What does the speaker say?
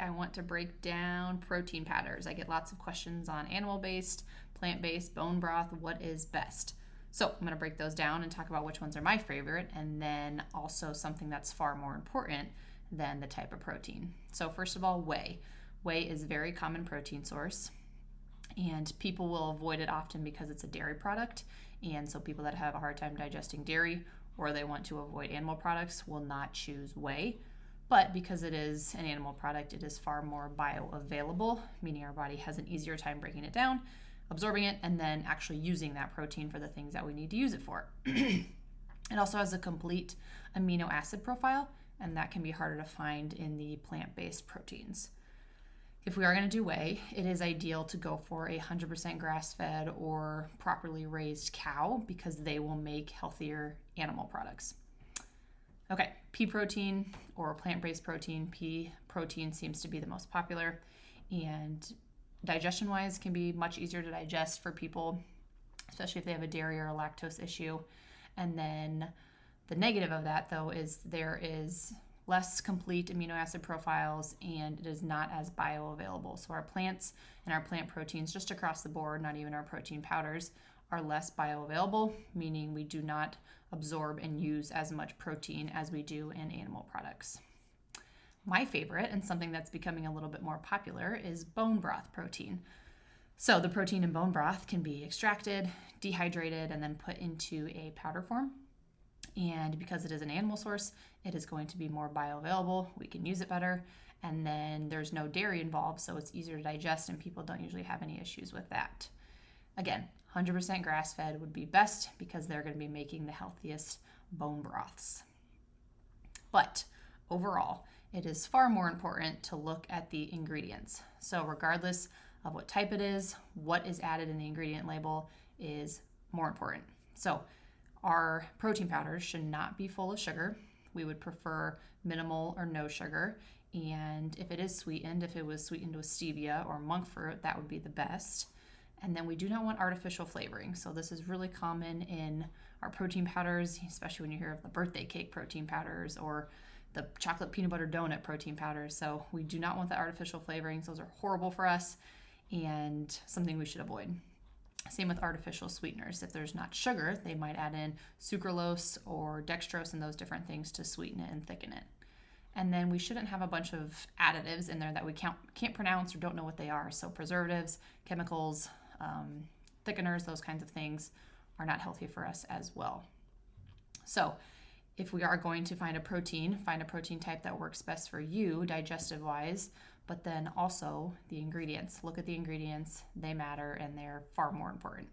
I want to break down protein powders. I get lots of questions on animal-based, plant-based, bone broth, what is best? So I'm going to break those down and talk about which ones are my favorite, and then also something that's far more important than the type of protein. So first of all, whey. Whey is a very common protein source, and people will avoid it often because it's a dairy product, and so people that have a hard time digesting dairy or they want to avoid animal products will not choose whey. But because it is an animal product, it is far more bioavailable, meaning our body has an easier time breaking it down, absorbing it, and then actually using that protein for the things that we need to use it for. It also has a complete amino acid profile, and that can be harder to find in the plant-based proteins. If we are going to do whey, it is ideal to go for a 100% grass-fed or properly raised cow because they will make healthier animal products. Okay, pea protein or plant-based protein. Pea protein seems to be the most popular, and digestion-wise can be much easier to digest for people, especially if they have a dairy or a lactose issue. And then the negative of that, though, is there is less complete amino acid profiles, and it is not as bioavailable. So our plants and our plant proteins just across the board, not even our protein powders, are less bioavailable, meaning we do not absorb and use as much protein as we do in animal products. My favorite, and something that's becoming a little bit more popular, is bone broth protein. So the protein in bone broth can be extracted, dehydrated, and then put into a powder form. And because it is an animal source, it is going to be more bioavailable. We can use it better. And then there's no dairy involved, so it's easier to digest, and people don't usually have any issues with that. Again, 100% grass-fed would be best because they're going to be making the healthiest bone broths. But overall, it is far more important to look at the ingredients. So regardless of what type it is, what is added in the ingredient label is more important. So our protein powders should not be full of sugar. We would prefer minimal or no sugar. And if it is sweetened, if it was sweetened with stevia or monk fruit, that would be the best. And then we do not want artificial flavoring. So this is really common in our protein powders, especially when you hear of the birthday cake protein powders or the chocolate peanut butter donut protein powders. So we do not want the artificial flavorings. Those are horrible for us and something we should avoid. Same with artificial sweeteners. If there's not sugar, they might add in sucralose or dextrose and those different things to sweeten it and thicken it. And then we shouldn't have a bunch of additives in there that we can't pronounce or don't know what they are. So preservatives, chemicals, thickeners, those kinds of things are not healthy for us as well. So if we are going to find a protein type that works best for you digestive-wise, but then also the ingredients. Look at the ingredients. They matter, and they're far more important.